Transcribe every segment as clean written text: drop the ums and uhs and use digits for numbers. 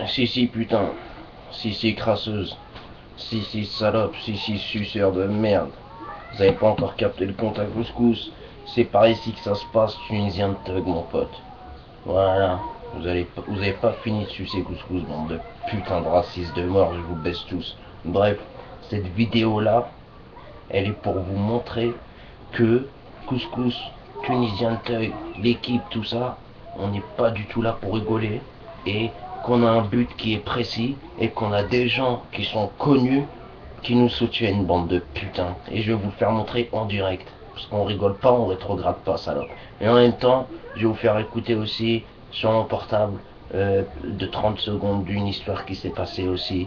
Si putain, si crasseuse, si salope, si suceur de merde. Vous avez pas encore capté le compte à couscous? C'est par ici que ça se passe, tunisien de thug mon pote. Voilà, vous avez pas fini de sucer couscous, bande de putain de racistes de mort, je vous baisse tous. Bref, cette vidéo là, elle est pour vous montrer que couscous, tunisien de thug, l'équipe, tout ça, on n'est pas du tout là pour rigoler et qu'on a un but qui est précis et qu'on a des gens qui sont connus qui nous soutiennent, bande de putains. Et je vais vous le faire montrer en direct. Parce qu'on rigole pas, on rétrograde pas, salope. Et en même temps, je vais vous faire écouter aussi sur mon portable de 30 secondes d'une histoire qui s'est passée aussi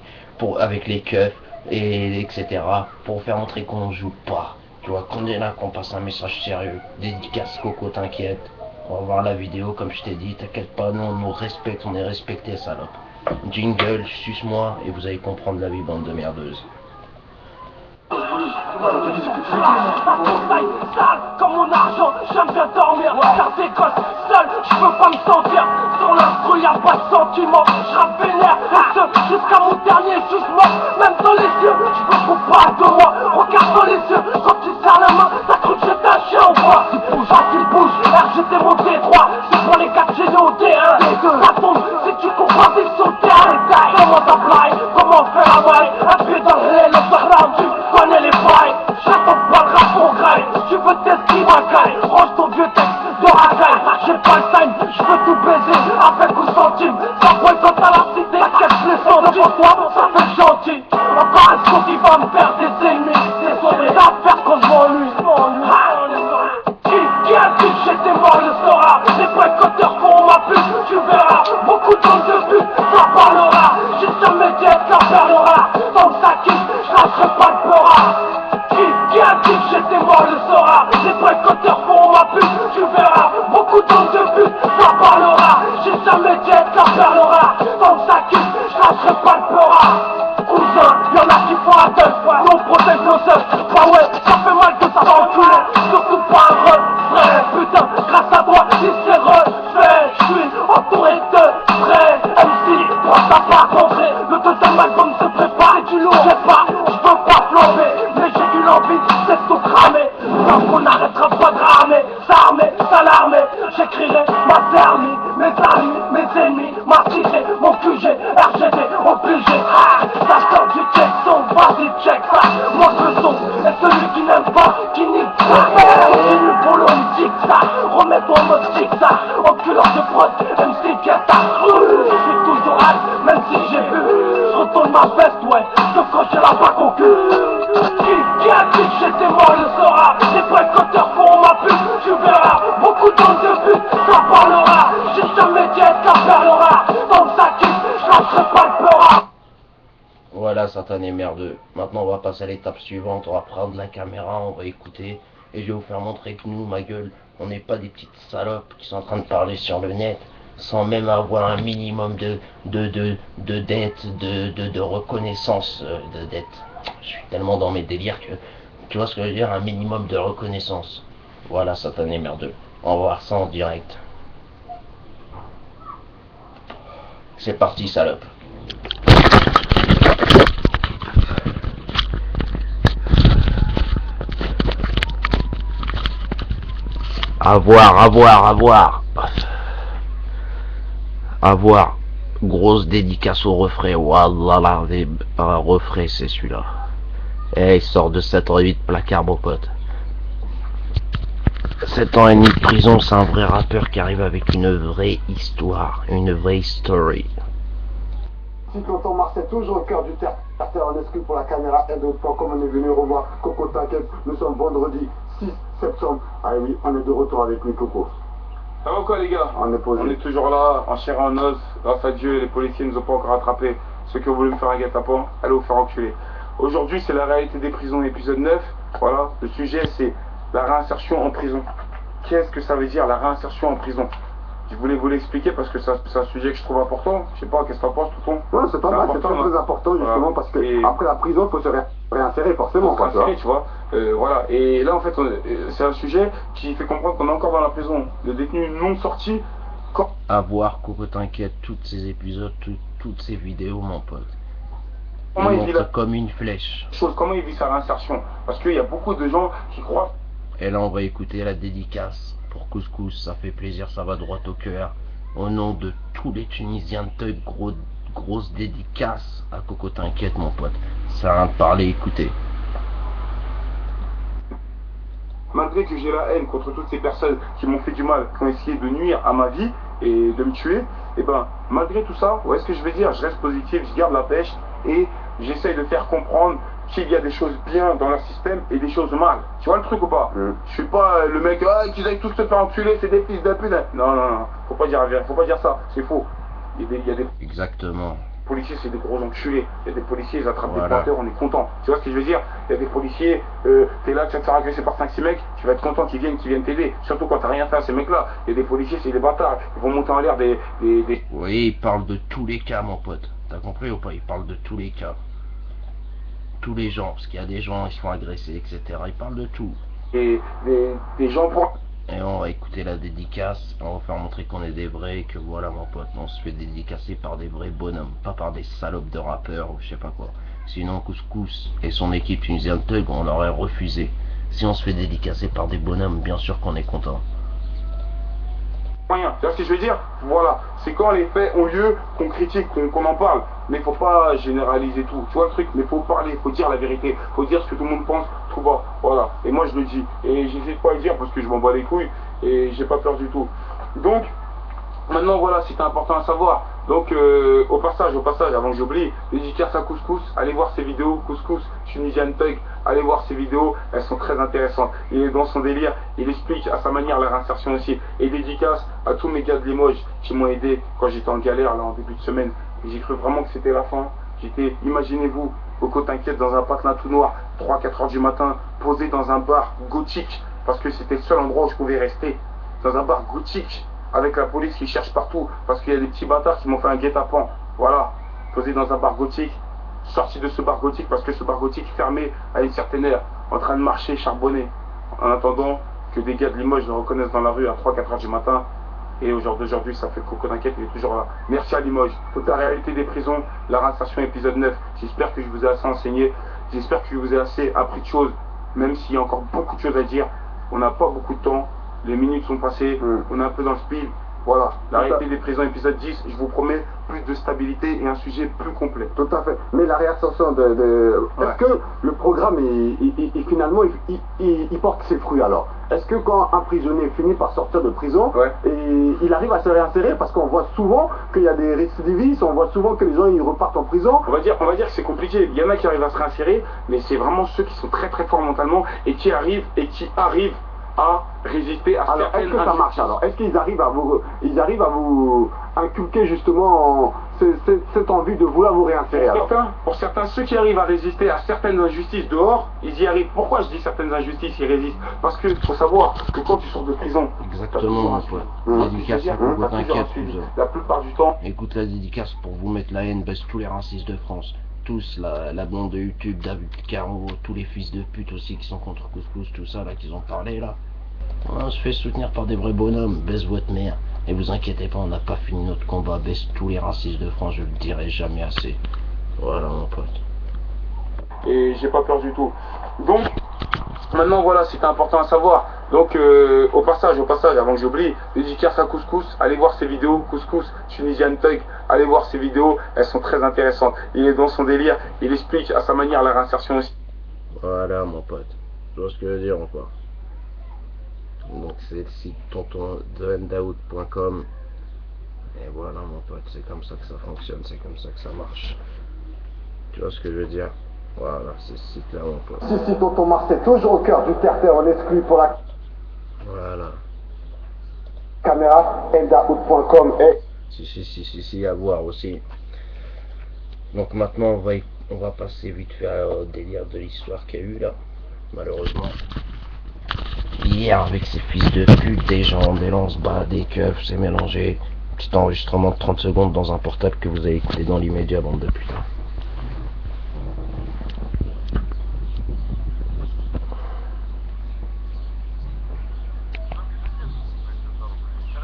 avec les keufs et etc. Pour vous faire montrer qu'on joue pas. Tu vois, qu'on est là, qu'on passe un message sérieux. Dédicace Coco, t'inquiète. On va voir la vidéo, comme je t'ai dit, t'inquiète pas, nous on nous respecte, on est respecté, salope. Jingle, suce-moi et vous allez comprendre la vie, bande de merdeuses. Sale comme mon argent, j'aime bien dormir. Car des gosses seul, je peux pas me sentir. Sur l'instru y'a pas de sentiment. Je rappe vénère, et ce jusqu'à mon dernier jugement. Même dans les yeux, je veux qu'on parle de moi. Regarde dans les yeux, quand tu serres la main, t'as cru que j'étais un chien ou quoi? Qu'il bouge, RGT mon D3. C'est pour les gars de génie au D1. Ça tombe, si tu comprends, vivre sur le terrain. Comment ça fly, comment faire la maille? Un pied dans le réel, le round, tu connais les failles. J'attends pas le rap pour graille. Tu veux t'esquiver ma caille. Range ton vieux texte de racaille. J'ai pas le time, je veux tout baiser avec ou centime. Ça boycotte à la cité, t'inquiète, je les sens devant toi, ça fait gentil. Encore un son qui va me faire des ennemis. C'est son affaires quand je m'ennuie. Qui a dit que j'étais mort le saura? Les boycotteurs font ma pub, tu verras. Beaucoup de temps de but, ça parlera. J'ai jamais dit être la perlera. Tant que ça quitte, je lâcherai pas le pora. Qui a dit que j'étais mort le saura? Les boycotteurs font ma pub, tu verras. Beaucoup de temps de but, ça parlera. J'ai jamais dit être la perlera. Tant que ça quitte, je lâcherai pas le pora. Cousin, y'en a qui font un teuf, nous on protège nos seufs. Bah ouais, ça fait mal de ça enculer. Surtout pas un refrain, putain, grâce à toi, il s'est refait. J'suis entouré de vrais MC, toi t'as pas compris. Le deuxième album se prépare et du lourd. J'veux pas flamber, mais j'ai eu l'envie, c'est tout cramer. Donc on n'arrêtera pas de ramer, s'armer, s'alarmer. J'écrirai ma thermie, mes amis, mes ennemis, ma cité, mon QG, RGD, obligé. Ça sort du check son, vas-y check ça, montre le son. Et celui qui n'aime pas, qui nique ça. Continue pour l'homme, ça. Remets-toi en mode tic-tac, enculeur de prod, MC Pieta. Je suis toujours hâte, même si j'ai bu. Je retourne ma veste, ouais, sauf quand j'ai la bague au cul. Qui a dit que j'étais mort le saura? Les boycotteurs font ma pub, tu verras. Beaucoup de but, ça parlera. J'ai jamais dit être la perlera. Tant que ça quitte, je lâcherai pas le peur. Voilà, satané merdeux. Maintenant, on va passer à l'étape suivante. On va prendre la caméra, on va écouter. Et je vais vous faire montrer que nous, ma gueule, on n'est pas des petites salopes qui sont en train de parler sur le net sans même avoir un minimum de dette, de reconnaissance de dette. Je suis tellement dans mes délires que, tu vois ce que je veux dire, un minimum de reconnaissance. Voilà, satané merdeux. On va voir ça en direct. C'est parti, salope. Avoir. Grosse dédicace au refrain. Wallah, un refrain, c'est celui-là. Et il sort de 7 ans et 8 placards, mon pote. 7 ans et demi de prison, c'est un vrai rappeur qui arrive avec une vraie histoire, une vraie story. Si Tonton Marcel, toujours au cœur du terre, en exclu pour la caméra N2.com, on est venu revoir Coco, t'inquiète, nous sommes vendredi 6 septembre. Ah oui, on est de retour avec lui, Coco. Ça va quoi les gars? On est posé. On est toujours là, en chair et en os, grâce à Dieu, les policiers nous ont pas encore attrapés. Ceux qui ont voulu me faire un guet-apens, allez vous faire enculer. Aujourd'hui c'est la réalité des prisons, épisode 9. Voilà, le sujet c'est la réinsertion en prison. Qu'est-ce que ça veut dire la réinsertion en prison? Je voulais vous l'expliquer parce que c'est un sujet que je trouve important. Je sais pas, qu'est-ce que t'en penses, Tonton? Non, c'est pas mal, c'est très important justement, voilà. Parce que après la prison, il faut se réinsérer forcément. Faut se réinsérer, tu vois. Voilà. Et là, en fait, c'est un sujet qui fait comprendre qu'on est encore dans la prison. Le détenu non sorti. À voir, Coco, t'inquiète, tous ces épisodes, toutes ses vidéos, mon pote. Comment il vit monte comme une flèche. Comment il vit sa réinsertion? Parce qu'il y a beaucoup de gens qui croient. Et là, on va écouter la dédicace pour Couscous. Ça fait plaisir, ça va droit au cœur. Au nom de tous les Tunisiens de Thug, grosse dédicace à Coco, t'inquiète, mon pote. Ça a rien de parler, écoutez. Malgré que j'ai la haine contre toutes ces personnes qui m'ont fait du mal, qui ont essayé de nuire à ma vie et de me tuer, et ben malgré tout ça, ouais, ce que je vais dire, je reste positif, je garde la pêche et j'essaye de faire comprendre qu'il y a des choses bien dans leur système et des choses mal. Tu vois le truc ou pas? Je suis pas le mec, qu'ils aillent tous se faire enculer, c'est des fils de pute. Non, non, non, faut pas dire ça, c'est faux. Il y a des Exactement. policiers, c'est des gros enculés. Il y a des policiers, ils attrapent des Voilà. pointeurs, on est content. Tu vois ce que je veux dire? Il y a des policiers, t'es là, tu vas te faire agresser par 5-6 mecs, tu vas être content qu'ils viennent t'aider. Surtout quand t'as rien fait à ces mecs-là. Il y a des policiers, c'est des bâtards. Ils vont monter en l'air des... Oui, il parle de tous les cas, mon pote. T'as compris ou pas? Il parle de tous les cas. Tous les gens, parce qu'il y a des gens, ils se font agresser, etc. Il parle de tout. des gens pour... Et on va écouter la dédicace, on va faire montrer qu'on est des vrais, que voilà, mon pote, on se fait dédicacer par des vrais bonhommes, pas par des salopes de rappeurs ou je sais pas quoi. Sinon Couscous et son équipe tunisienne Thug, on l'aurait refusé. Si on se fait dédicacer par des bonhommes, bien sûr qu'on est content. Rien. Tu vois ce que je veux dire? Voilà. C'est quand les faits ont lieu qu'on critique, qu'on en parle. Mais faut pas généraliser tout. Tu vois le truc? Mais faut parler, faut dire la vérité. Faut dire ce que tout le monde pense tout bas. Voilà. Et moi je le dis. Et j'hésite pas à le dire parce que je m'en bats les couilles. Et j'ai pas peur du tout. Donc, maintenant voilà, c'était important à savoir. Donc au passage, avant que j'oublie, dédicace à Couscous, allez voir ses vidéos, Couscous, Tunisian Thug, allez voir ses vidéos, elles sont très intéressantes. Il est dans son délire, il explique à sa manière la réinsertion aussi. Et dédicace à tous mes gars de Limoges qui m'ont aidé quand j'étais en galère là en début de semaine. J'ai cru vraiment que c'était la fin. Imaginez-vous, Coco t'inquiète dans un patelin tout noir, 3-4 heures du matin, posé dans un bar gothique, parce que c'était le seul endroit où je pouvais rester, dans un bar gothique. Avec la police qui cherche partout, parce qu'il y a des petits bâtards qui m'ont fait un guet-apens. Voilà, posé dans un bar gothique, sorti de ce bar gothique, parce que ce bar gothique fermé à une certaine heure, en train de marcher, charbonner, en attendant que des gars de Limoges le reconnaissent dans la rue à 3-4 heures du matin. Et aujourd'hui, ça fait Coco t'inquiète, il est toujours là. Merci à Limoges. Toute la réalité des prisons, la réinsertion épisode 9. J'espère que je vous ai assez enseigné, j'espère que je vous ai assez appris de choses, même s'il y a encore beaucoup de choses à dire. On n'a pas beaucoup de temps. Les minutes sont passées, on est un peu dans le speed. Voilà, la réalité des prisons, épisode 10, je vous promets plus de stabilité et un sujet plus complet. Tout à fait. Mais la réinsertion Est-ce que le programme finalement il porte ses fruits alors? Est-ce que quand un prisonnier finit par sortir de prison, et il arrive à se réinsérer? Parce qu'on voit souvent qu'il y a des récidivistes, on voit souvent que les gens ils repartent en prison. On va dire que c'est compliqué. Il y en a qui arrivent à se réinsérer, mais c'est vraiment ceux qui sont très très forts mentalement et qui arrivent à résister à certaines injustices. Est-ce que ça marche alors? Est-ce qu'ils arrivent à vous inculquer justement cette envie de vouloir vous réinsérer alors? Pour certains, ceux qui arrivent à résister à certaines injustices dehors, ils y arrivent. Pourquoi je dis certaines injustices, ils résistent? Parce que faut savoir que quand tu sors de prison, exactement, mon pote. Dédicace à Coco t'inquiète, la plupart du temps. Écoute la dédicace pour vous mettre la haine, baisse tous les racistes de France. Tous, la bande de YouTube, David Caro, tous les fils de pute aussi qui sont contre Couscous, tout ça là qu'ils ont parlé là. On se fait soutenir par des vrais bonhommes, baisse votre mère. Et vous inquiétez pas, on n'a pas fini notre combat, baisse tous les racistes de France, je le dirai jamais assez. Voilà mon pote. Et j'ai pas peur du tout. Donc, maintenant voilà, c'était important à savoir. Donc au passage, avant que j'oublie, dédicace à Couscous, allez voir ses vidéos, Couscous, Tunisian Thug, allez voir ses vidéos, elles sont très intéressantes. Il est dans son délire, il explique à sa manière la réinsertion aussi. Voilà mon pote, tu vois ce que je veux dire encore. Donc c'est le site tontondendaout.com. Et voilà mon pote, c'est comme ça que ça fonctionne, c'est comme ça que ça marche. Tu vois ce que je veux dire? Voilà, c'est ce site là mon pote. Si Tonton Marcel, toujours au cœur du terre-terre, on exclut pour la voilà. caméra, endaout.com et... Si, à voir aussi. Donc maintenant on va passer vite fait au délire de l'histoire qu'il y a eu là, malheureusement. Hier avec ces fils de pute, des gens, des lance-bas, des keufs, c'est mélangé. Petit enregistrement de 30 secondes dans un portable que vous allez écouter dans l'immédiat, bande de putain.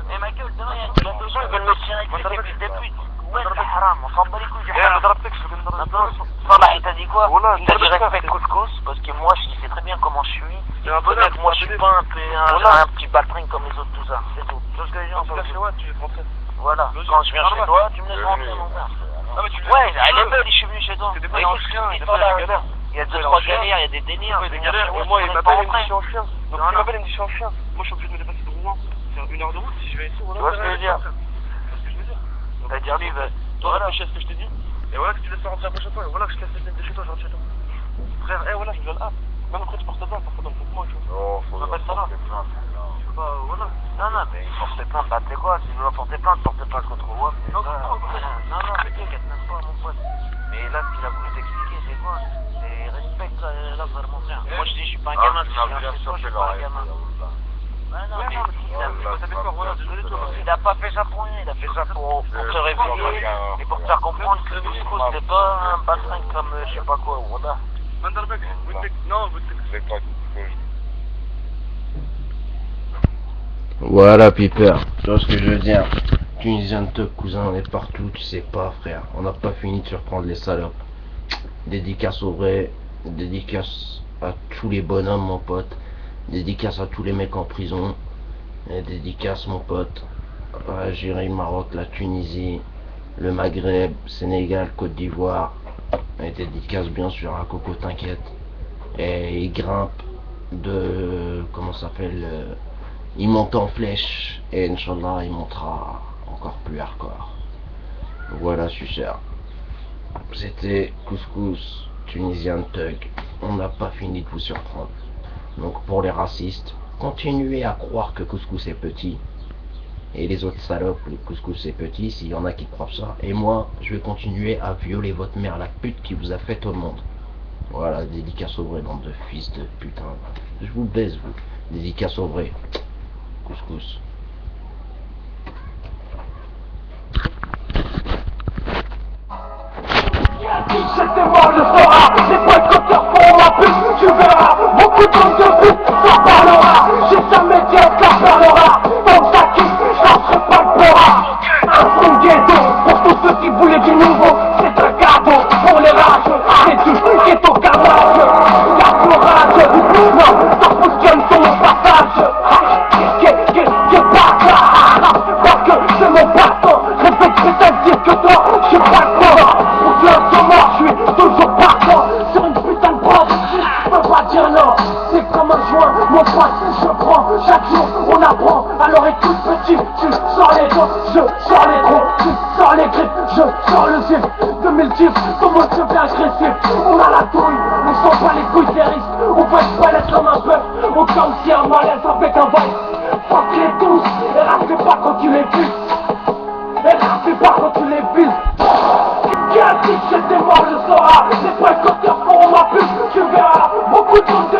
Mais ma gueule, demain, il y a des gens qui veulent me tirer avec ces fils de pute. Ouais, haram, on s'en bat les couilles du haram. Salah, il t'a dit quoi? Il t'a dit respecte couscous, parce que moi je sais très bien comment je suis. Peut-être moi je suis pas un petit baltringue comme les autres, tout ça, c'est tout. Tu vois ce que je veux dire? Voilà, quand je viens chez toi, tu me laisses rentrer, mon père. Ouais, elle est belle, je suis venu chez toi. Il y a 2-3 galères, il y a des délires. Ouais, des galères, et moi il m'appelle, il me dit je suis en chien. Donc il m'appelle, il me dit je suis en chien. Moi je suis obligé de me dépasser de Rouen. C'est 1 heure de route si je vais ici. Tu vois ce que je veux dire? C'est-à-dire lui, toi réfléchis à ce que je t'ai dit. Et voilà que tu laisses rentrer après chez toi. Et voilà que je te laisse de chez toi, je rentre chez toi. Frère, voilà, je me donne hâte. Même après tu portes plainte, pour moi, tu vois. Oh, faut m'appelles ça là. Voilà. Non, mais porter plainte, bah tu sais quoi, si tu veux porter plainte contre moi. Non, mais t'inquiète même pas, mon pote. Mais là, ce qu'il a voulu t'expliquer, c'est quoi? C'est respecte là, vraiment, frère. Moi, je dis, je suis pas un gamin, si je viens chez toi, je suis pas un gamin. Il a pas fait ça pour rien, il a fait ça pour te réveiller et pour te faire comprendre que le couscous c'est pas un bassin comme je sais pas quoi, voilà. Voilà, Piper, tu vois ce que je veux dire. Tunisien de Tuck, cousin, on est partout, tu sais pas, frère. On n'a pas fini de surprendre les salopes. Dédicace au vrai, dédicace à tous les bonhommes, mon pote. Dédicace à tous les mecs en prison. Et dédicace, mon pote, à l'Algérie, Maroc, la Tunisie, le Maghreb, Sénégal, Côte d'Ivoire. Et dédicace, bien sûr, à Coco, t'inquiète. Et il grimpe de... comment ça s'appelle il monte en flèche. Et Inch'Allah, il montera encore plus hardcore. Voilà, suceur. C'était Couscous, Tunisien Thug. On n'a pas fini de vous surprendre. Donc pour les racistes, continuez à croire que Couscous est petit. Et les autres salopes, le Couscous est petit, s'il y en a qui croient ça. Et moi, je vais continuer à violer votre mère, la pute qui vous a fait au monde. Voilà, dédicace au vrai, bande de fils de putain. Je vous baise, vous. Dédicace au vrai. Couscous. J'étais mort, le sauras. Les boycotteurs font ma pute, tu verras. Beaucoup de but, ça parlera. J'ai jamais dit ça parlera. Tant que ça quitte, je lâcherai pas le pora. Un son ghetto, pour tous ceux qui voulaient du nouveau. C'est un cadeau pour les rages. C'est du ghetto camarade. La courage, non, ça fonctionne sur mon passage. Qu'est bâtard. Parce que c'est mon passant. Répète, je vais te dire que toi, je suis pas fort. Pour Dieu, je suis toujours partant. Sur une putain de preuve, je peux pas dire non. C'est comme un joint, mon pote, je prends. Chaque jour, on apprend. Alors écoute petit, tu sors les dents, je sors les troncs, tu sors les griffes, je sors le gif. 2000 gifs, comment je fais agressif. On a la touille, on s'en bat les couilles des risques. On peut être balèze comme un bœuf, au cas où s'il y a un malaise avec un vice. Fuck les tous, et rafle pas quand tu les buts. Et rafle pas quand tu les buts. Qui a dit que j'étais mort le sauras. Les boycotteurs feront ma pute, tu verras. Beaucoup de monde de